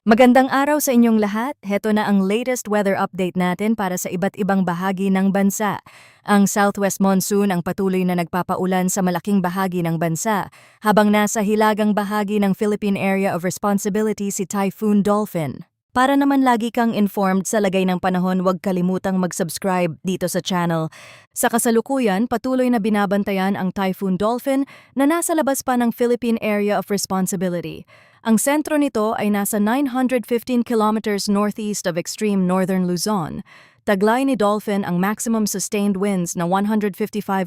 Magandang araw sa inyong lahat. Heto na ang latest weather update natin para sa iba't ibang bahagi ng bansa. Ang southwest monsoon ang patuloy na nagpapaulan sa malaking bahagi ng bansa, habang nasa hilagang bahagi ng Philippine Area of Responsibility si Typhoon Dolphin. Para naman lagi kang informed sa lagay ng panahon, huwag kalimutang mag-subscribe dito sa channel. Sa kasalukuyan, patuloy na binabantayan ang Typhoon Dolphin na nasa labas pa ng Philippine Area of Responsibility. Ang sentro nito ay nasa 915 kilometers northeast of extreme northern Luzon. Taglay ni Dolphin ang maximum sustained winds na 155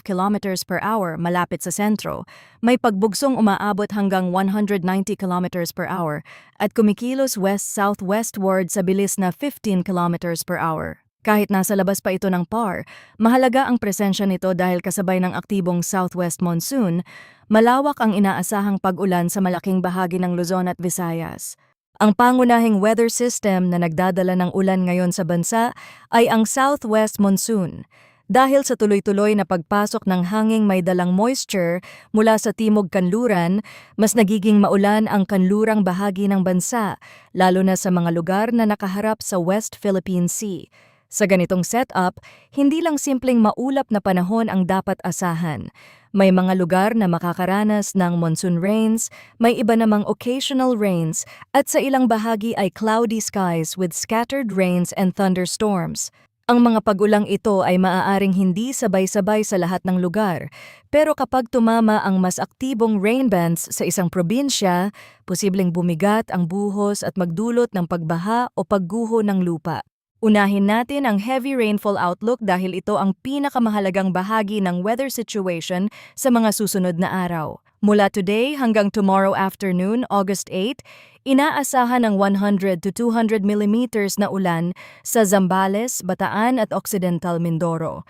kilometers per hour malapit sa sentro. May pagbugsong umaabot hanggang 190 kilometers per hour at kumikilos west-southwestward sa bilis na 15 kilometers per hour. Kahit nasa labas pa ito ng PAR, mahalaga ang presensya nito dahil kasabay ng aktibong southwest monsoon, malawak ang inaasahang pag-ulan sa malaking bahagi ng Luzon at Visayas. Ang pangunahing weather system na nagdadala ng ulan ngayon sa bansa ay ang southwest monsoon. Dahil sa tuloy-tuloy na pagpasok ng hanging may dalang moisture mula sa timog kanluran, mas nagiging maulan ang kanlurang bahagi ng bansa, lalo na sa mga lugar na nakaharap sa West Philippine Sea. Sa ganitong setup, hindi lang simpleng maulap na panahon ang dapat asahan. May mga lugar na makakaranas ng monsoon rains, may iba namang occasional rains, at sa ilang bahagi ay cloudy skies with scattered rains and thunderstorms. Ang mga pag-ulang ito ay maaaring hindi sabay-sabay sa lahat ng lugar, pero kapag tumama ang mas aktibong rain bands sa isang probinsya, posibleng bumigat ang buhos at magdulot ng pagbaha o pagguho ng lupa. Unahin natin ang heavy rainfall outlook dahil ito ang pinakamahalagang bahagi ng weather situation sa mga susunod na araw. Mula today hanggang tomorrow afternoon, August 8, inaasahan ang 100 to 200 millimeters na ulan sa Zambales, Bataan at Occidental Mindoro.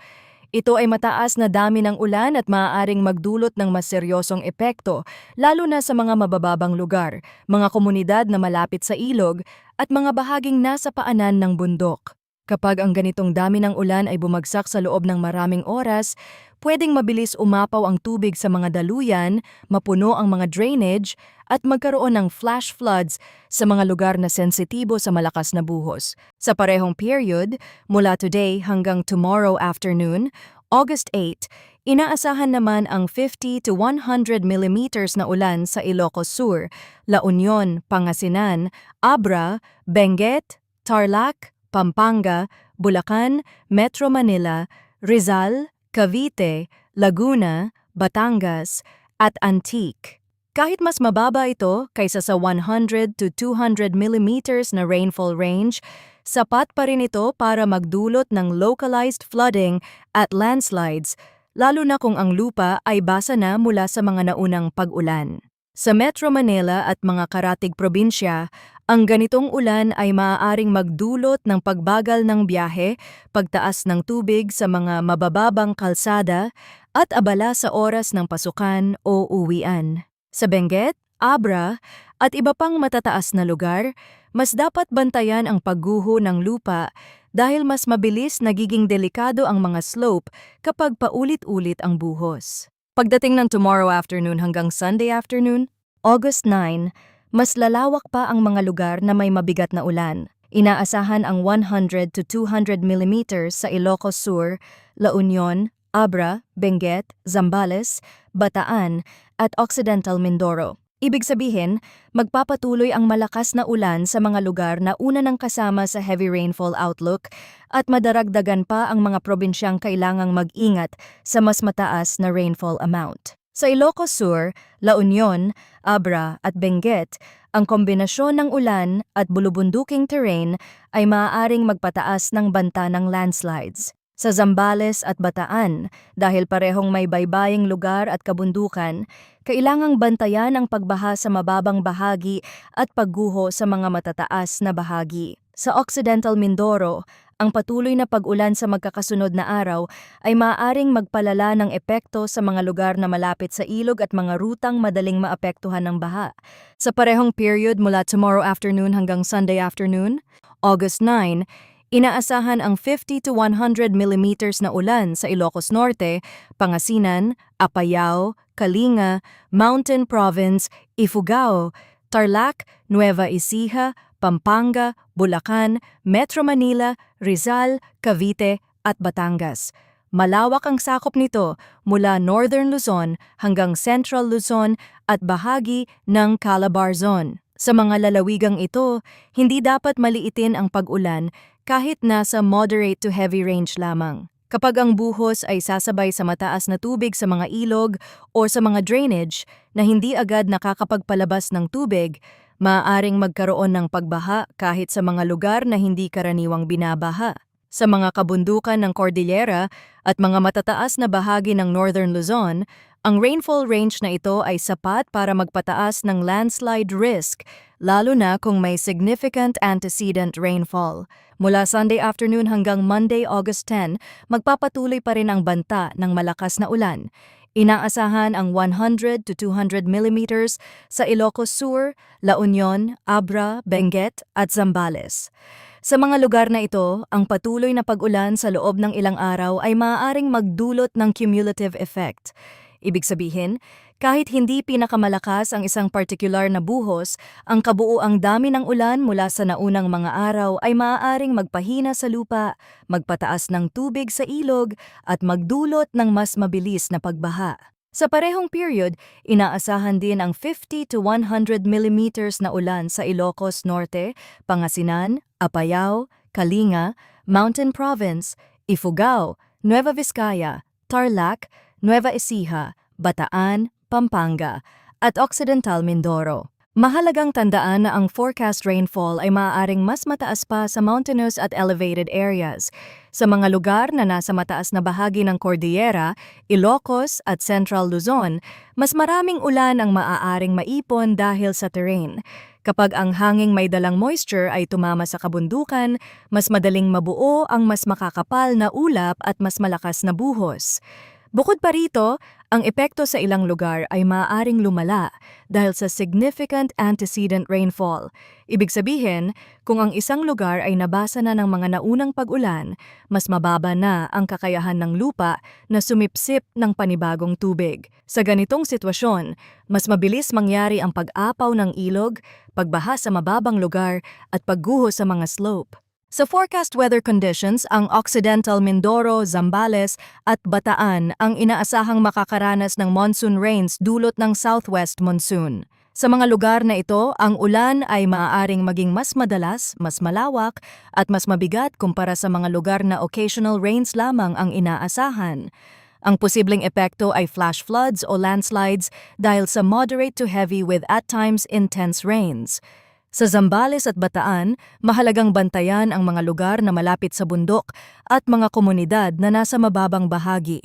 Ito ay mataas na dami ng ulan at maaaring magdulot ng mas seryosong epekto, lalo na sa mga mabababang lugar, mga komunidad na malapit sa ilog, at mga bahaging nasa paanan ng bundok. Kapag ang ganitong dami ng ulan ay bumagsak sa loob ng maraming oras, pwedeng mabilis umapaw ang tubig sa mga daluyan, mapuno ang mga drainage, at magkaroon ng flash floods sa mga lugar na sensitibo sa malakas na buhos. Sa parehong period, mula today hanggang tomorrow afternoon, August 8, inaasahan naman ang 50 to 100 millimeters na ulan sa Ilocos Sur, La Union, Pangasinan, Abra, Benguet, Tarlac, Pampanga, Bulacan, Metro Manila, Rizal, Cavite, Laguna, Batangas, at Antique. Kahit mas mababa ito kaysa sa 100 to 200 millimeters na rainfall range, sapat pa rin ito para magdulot ng localized flooding at landslides, lalo na kung ang lupa ay basa na mula sa mga naunang pag-ulan. Sa Metro Manila at mga karatig probinsya, ang ganitong ulan ay maaaring magdulot ng pagbagal ng biyahe, pagtaas ng tubig sa mga mabababang kalsada, at abala sa oras ng pasukan o uwian. Sa Benguet, Abra, at iba pang matataas na lugar, mas dapat bantayan ang pagguho ng lupa dahil mas mabilis nagiging delikado ang mga slope kapag paulit-ulit ang buhos. Pagdating ng tomorrow afternoon hanggang Sunday afternoon, August 9, mas lalawak pa ang mga lugar na may mabigat na ulan. Inaasahan ang 100 to 200 millimeters sa Ilocos Sur, La Union, Abra, Benguet, Zambales, Bataan, at Occidental Mindoro. Ibig sabihin, magpapatuloy ang malakas na ulan sa mga lugar na una nang kasama sa heavy rainfall outlook at madaragdagan pa ang mga probinsyang kailangang mag-ingat sa mas mataas na rainfall amount. Sa Ilocos Sur, La Union, Abra at Benguet, ang kombinasyon ng ulan at bulubunduking terrain ay maaaring magpataas ng banta ng landslides. Sa Zambales at Bataan, dahil parehong may baybaying lugar at kabundukan, kailangang bantayan ang pagbaha sa mababang bahagi at pagguho sa mga matataas na bahagi. Sa Occidental Mindoro, ang patuloy na pag-ulan sa magkakasunod na araw ay maaaring magpalala ng epekto sa mga lugar na malapit sa ilog at mga rutang madaling maapektuhan ng baha. Sa parehong period mula tomorrow afternoon hanggang Sunday afternoon, August 9, inaasahan ang 50 to 100 millimeters na ulan sa Ilocos Norte, Pangasinan, Apayao, Kalinga, Mountain Province, Ifugao, Tarlac, Nueva Ecija, Pampanga, Bulacan, Metro Manila, Rizal, Cavite at Batangas. Malawak ang sakop nito mula Northern Luzon hanggang Central Luzon at bahagi ng Calabar Zone. Sa mga lalawigang ito, hindi dapat maliitin ang pag-ulan kahit nasa moderate to heavy range lamang. Kapag ang buhos ay sasabay sa mataas na tubig sa mga ilog o sa mga drainage na hindi agad nakakapagpalabas ng tubig, maaaring magkaroon ng pagbaha kahit sa mga lugar na hindi karaniwang binabaha. Sa mga kabundukan ng Cordillera at mga matataas na bahagi ng Northern Luzon, ang rainfall range na ito ay sapat para magpataas ng landslide risk, lalo na kung may significant antecedent rainfall. Mula Sunday afternoon hanggang Monday, August 10, magpapatuloy pa rin ang banta ng malakas na ulan. Inaasahan ang 100 to 200 millimeters sa Ilocos Sur, La Union, Abra, Benguet at Zambales. Sa mga lugar na ito, ang patuloy na pag-ulan sa loob ng ilang araw ay maaaring magdulot ng cumulative effect. Ibig sabihin, kahit hindi pinakamalakas ang isang partikular na buhos, ang kabuuang dami ng ulan mula sa naunang mga araw ay maaaring magpahina sa lupa, magpataas ng tubig sa ilog, at magdulot ng mas mabilis na pagbaha. Sa parehong period, inaasahan din ang 50 to 100 millimeters na ulan sa Ilocos Norte, Pangasinan, Apayao, Kalinga, Mountain Province, Ifugao, Nueva Vizcaya, Tarlac, Nueva Ecija, Bataan, Pampanga, at Occidental Mindoro. Mahalagang tandaan na ang forecast rainfall ay maaaring mas mataas pa sa mountainous at elevated areas. Sa mga lugar na nasa mataas na bahagi ng Cordillera, Ilocos at Central Luzon, mas maraming ulan ang maaaring maipon dahil sa terrain. Kapag ang hanging may dalang moisture ay tumama sa kabundukan, mas madaling mabuo ang mas makakapal na ulap at mas malakas na buhos. Bukod pa rito, ang epekto sa ilang lugar ay maaaring lumala dahil sa significant antecedent rainfall. Ibig sabihin, kung ang isang lugar ay nabasa na ng mga naunang pag-ulan, mas mababa na ang kakayahan ng lupa na sumipsip ng panibagong tubig. Sa ganitong sitwasyon, mas mabilis mangyari ang pag-apaw ng ilog, pagbaha sa mababang lugar at pagguho sa mga slope. Sa forecast weather conditions, ang Occidental Mindoro, Zambales at Bataan ang inaasahang makakaranas ng monsoon rains dulot ng southwest monsoon. Sa mga lugar na ito, ang ulan ay maaaring maging mas madalas, mas malawak at mas mabigat kumpara sa mga lugar na occasional rains lamang ang inaasahan. Ang posibleng epekto ay flash floods o landslides dahil sa moderate to heavy with at times intense rains. Sa Zambales at Bataan, mahalagang bantayan ang mga lugar na malapit sa bundok at mga komunidad na nasa mababang bahagi.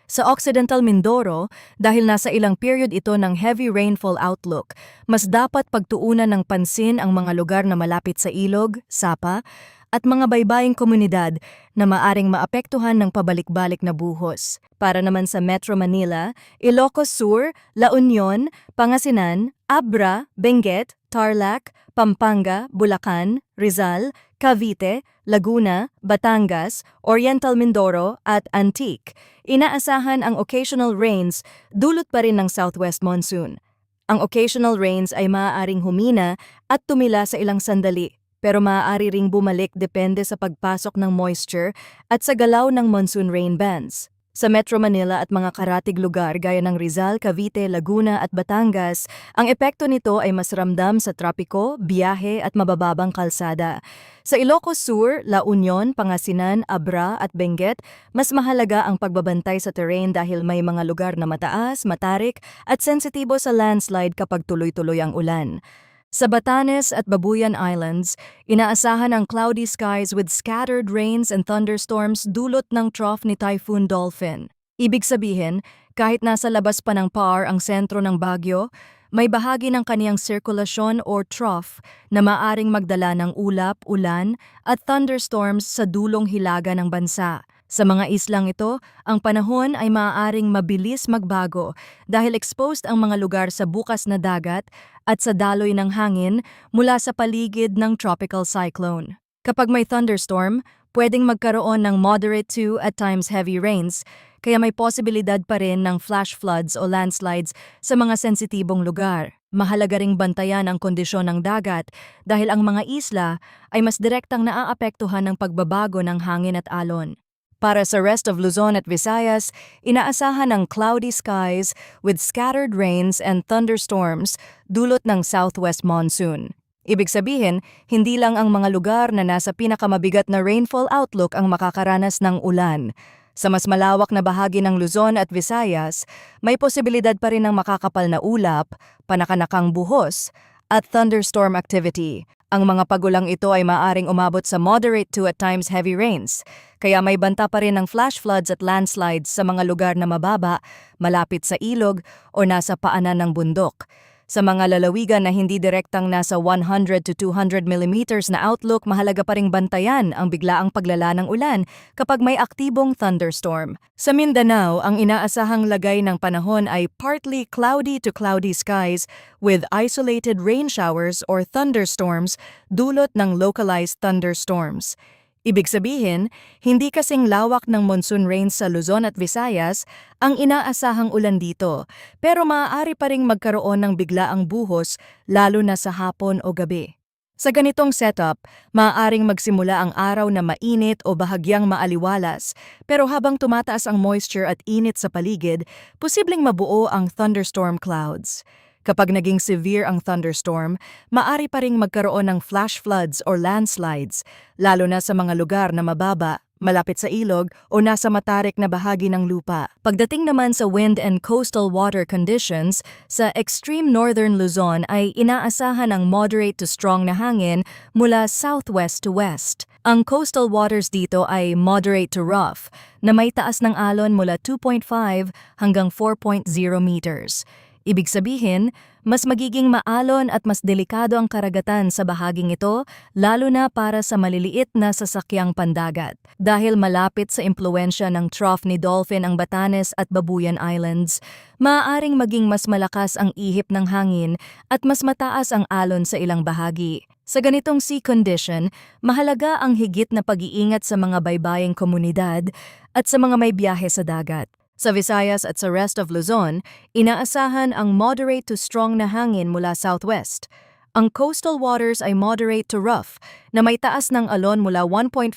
Sa Occidental Mindoro, dahil nasa ilang period ito ng heavy rainfall outlook, mas dapat pagtuunan ng pansin ang mga lugar na malapit sa ilog, sapa, at mga baybaying komunidad na maaring maapektuhan ng pabalik-balik na buhos. Para naman sa Metro Manila, Ilocos Sur, La Union, Pangasinan, Abra, Benguet, Tarlac, Pampanga, Bulacan, Rizal, Cavite, Laguna, Batangas, Oriental Mindoro at Antique. Inaasahan ang occasional rains dulot pa rin ng southwest monsoon. Ang occasional rains ay maaaring humina at tumila sa ilang sandali, pero maaari ring bumalik depende sa pagpasok ng moisture at sa galaw ng monsoon rain bands. Sa Metro Manila at mga karatig lugar gaya ng Rizal, Cavite, Laguna at Batangas, ang epekto nito ay mas ramdam sa trapiko, biyahe at mabababang kalsada. Sa Ilocos Sur, La Union, Pangasinan, Abra at Benguet, mas mahalaga ang pagbabantay sa terrain dahil may mga lugar na mataas, matarik at sensitibo sa landslide kapag tuloy-tuloy ang ulan. Sa Batanes at Babuyan Islands, inaasahan ang cloudy skies with scattered rains and thunderstorms dulot ng trough ni Typhoon Dolphin. Ibig sabihin, kahit nasa labas pa ng PAR ang sentro ng bagyo, may bahagi ng kaniyang sirkulasyon or trough na maaring magdala ng ulap, ulan at thunderstorms sa dulong hilaga ng bansa. Sa mga islang ito, ang panahon ay maaaring mabilis magbago dahil exposed ang mga lugar sa bukas na dagat at sa daloy ng hangin mula sa paligid ng tropical cyclone. Kapag may thunderstorm, pwedeng magkaroon ng moderate to at times heavy rains, kaya may posibilidad pa rin ng flash floods o landslides sa mga sensitibong lugar. Mahalaga ring bantayan ang kondisyon ng dagat dahil ang mga isla ay mas direktang naaapektuhan ng pagbabago ng hangin at alon. Para sa rest of Luzon at Visayas, inaasahan ang cloudy skies with scattered rains and thunderstorms dulot ng southwest monsoon. Ibig sabihin, hindi lang ang mga lugar na nasa pinakamabigat na rainfall outlook ang makakaranas ng ulan. Sa mas malawak na bahagi ng Luzon at Visayas, may posibilidad pa rin ng makakapal na ulap, panakanakang buhos, at thunderstorm activity. Ang mga pagulang ito ay maaring umabot sa moderate to at times heavy rains, kaya may banta pa rin ng flash floods at landslides sa mga lugar na mababa, malapit sa ilog o nasa paanan ng bundok. Sa mga lalawigan na hindi direktang nasa 100 to 200 millimeters na outlook, mahalaga pa ring bantayan ang biglaang paglala ng ulan kapag may aktibong thunderstorm. Sa Mindanao, ang inaasahang lagay ng panahon ay partly cloudy to cloudy skies with isolated rain showers or thunderstorms dulot ng localized thunderstorms. Ibig sabihin, hindi kasing lawak ng monsoon rains sa Luzon at Visayas ang inaasahang ulan dito, pero maaari pa ring magkaroon ng biglaang buhos lalo na sa hapon o gabi. Sa ganitong setup, maaaring magsimula ang araw na mainit o bahagyang maaliwalas, pero habang tumataas ang moisture at init sa paligid, posibleng mabuo ang thunderstorm clouds. Kapag naging severe ang thunderstorm, maaari pa ring magkaroon ng flash floods or landslides, lalo na sa mga lugar na mababa, malapit sa ilog o nasa matarik na bahagi ng lupa. Pagdating naman sa wind and coastal water conditions, sa extreme northern Luzon ay inaasahan ang moderate to strong na hangin mula southwest to west. Ang coastal waters dito ay moderate to rough, na may taas ng alon mula 2.5 hanggang 4.0 meters. Ibig sabihin, mas magiging maalon at mas delikado ang karagatan sa bahaging ito, lalo na para sa maliliit na sasakyang pandagat. Dahil malapit sa impluensya ng trough ni Dolphin ang Batanes at Babuyan Islands, maaaring maging mas malakas ang ihip ng hangin at mas mataas ang alon sa ilang bahagi. Sa ganitong sea condition, mahalaga ang higit na pag-iingat sa mga baybaying komunidad at sa mga may biyahe sa dagat. Sa Visayas at sa rest of Luzon, inaasahan ang moderate to strong na hangin mula southwest. Ang coastal waters ay moderate to rough, na may taas ng alon mula 1.5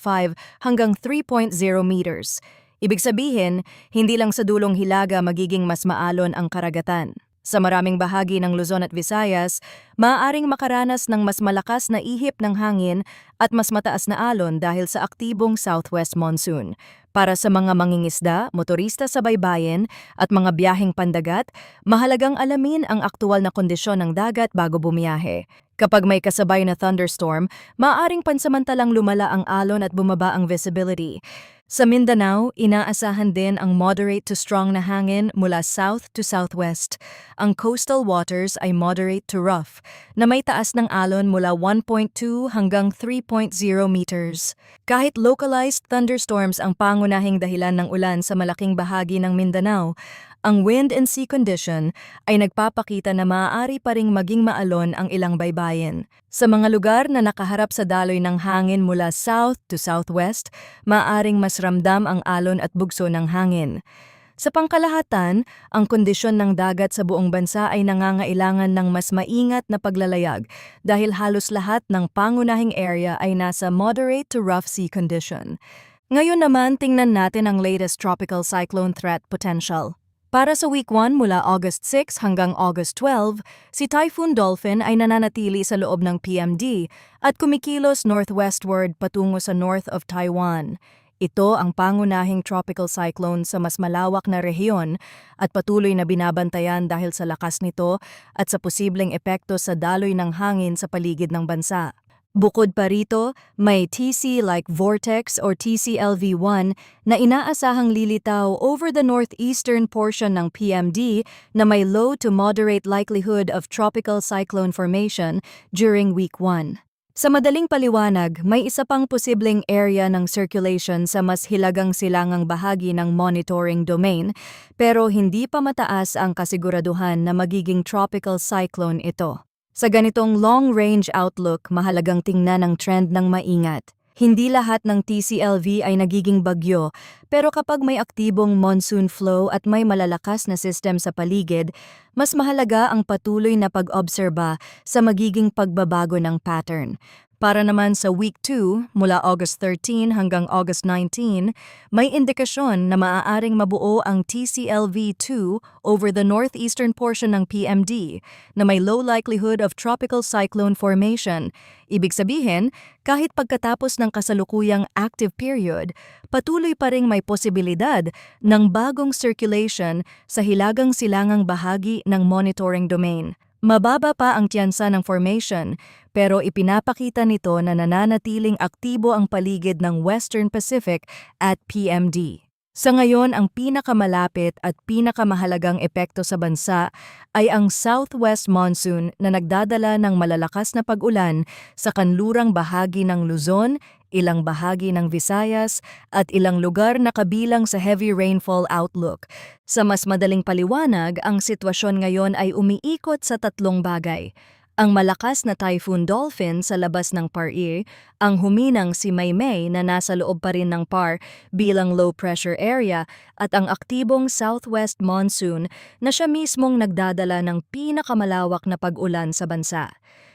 hanggang 3.0 meters. Ibig sabihin, hindi lang sa dulong hilaga magiging mas maalon ang karagatan. Sa maraming bahagi ng Luzon at Visayas, maaaring makaranas ng mas malakas na ihip ng hangin at mas mataas na alon dahil sa aktibong southwest monsoon. Para sa mga mangingisda, motorista sa baybayin at mga biyaheng pandagat, mahalagang alamin ang aktual na kondisyon ng dagat bago bumiyahe. Kapag may kasabay na thunderstorm, maaaring pansamantalang lumala ang alon at bumaba ang visibility. Sa Mindanao, inaasahan din ang moderate to strong na hangin mula south to southwest. Ang coastal waters ay moderate to rough, na may taas ng alon mula 1.2 hanggang 3.0 meters. Kahit localized thunderstorms ang pangunahing dahilan ng ulan sa malaking bahagi ng Mindanao, ang wind and sea condition ay nagpapakita na maaari pa ring maging maalon ang ilang baybayin. Sa mga lugar na nakaharap sa daloy ng hangin mula south to southwest, maaaring mas ramdam ang alon at bugso ng hangin. Sa pangkalahatan, ang kondisyon ng dagat sa buong bansa ay nangangailangan ng mas maingat na paglalayag dahil halos lahat ng pangunahing area ay nasa moderate to rough sea condition. Ngayon naman, tingnan natin ang latest tropical cyclone threat potential. Para sa week 1 mula August 6 hanggang August 12, si Typhoon Dolphin ay nananatili sa loob ng PMD at kumikilos northwestward patungo sa north of Taiwan. Ito ang pangunahing tropical cyclone sa mas malawak na rehiyon at patuloy na binabantayan dahil sa lakas nito at sa posibleng epekto sa daloy ng hangin sa paligid ng bansa. Bukod pa rito, may TC-like vortex or TCLV1 na inaasahang lilitaw over the northeastern portion ng PMD na may low to moderate likelihood of tropical cyclone formation during week 1. Sa madaling paliwanag, may isa pang posibleng area ng circulation sa mas hilagang silangang bahagi ng monitoring domain, pero hindi pa mataas ang kasiguraduhan na magiging tropical cyclone ito. Sa ganitong long-range outlook, mahalagang tingnan ang trend ng maingat. Hindi lahat ng TCLV ay nagiging bagyo, pero kapag may aktibong monsoon flow at may malalakas na system sa paligid, mas mahalaga ang patuloy na pag-obserba sa magiging pagbabago ng pattern. Para naman sa Week 2, mula August 13 hanggang August 19, may indikasyon na maaaring mabuo ang TCLV2 over the northeastern portion ng PMD na may low likelihood of tropical cyclone formation. Ibig sabihin, kahit pagkatapos ng kasalukuyang active period, patuloy pa ring may posibilidad ng bagong circulation sa hilagang silangang bahagi ng monitoring domain. Mababa pa ang tiyansa ng formation, pero ipinapakita nito na nananatiling aktibo ang paligid ng Western Pacific at PMD. Sa ngayon, ang pinakamalapit at pinakamahalagang epekto sa bansa ay ang southwest monsoon na nagdadala ng malalakas na pag-ulan sa kanlurang bahagi ng Luzon, ilang bahagi ng Visayas at ilang lugar na kabilang sa heavy rainfall outlook. Sa mas madaling paliwanag, ang sitwasyon ngayon ay umiikot sa tatlong bagay. Ang malakas na Typhoon Dolphin sa labas ng PAR-E, ang huminang si Maymay na nasa loob pa rin ng PAR bilang low pressure area at ang aktibong southwest monsoon na siya mismong nagdadala ng pinakamalawak na pag-ulan sa bansa.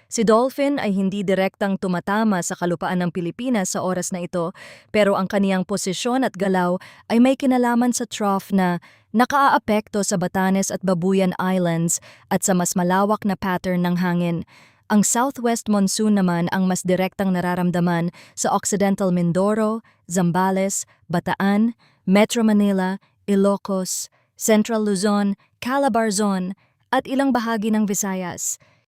Si Dolphin ay hindi direktang tumatama sa kalupaan ng Pilipinas sa oras na ito, pero ang kaniyang posisyon at galaw ay may kinalaman sa trough na nakaaapekto sa Batanes at Babuyan Islands at sa mas malawak na pattern ng hangin. Ang southwest monsoon naman ang mas direktang nararamdaman sa Occidental Mindoro, Zambales, Bataan, Metro Manila, Ilocos, Central Luzon, Calabarzon at ilang bahagi ng Visayas.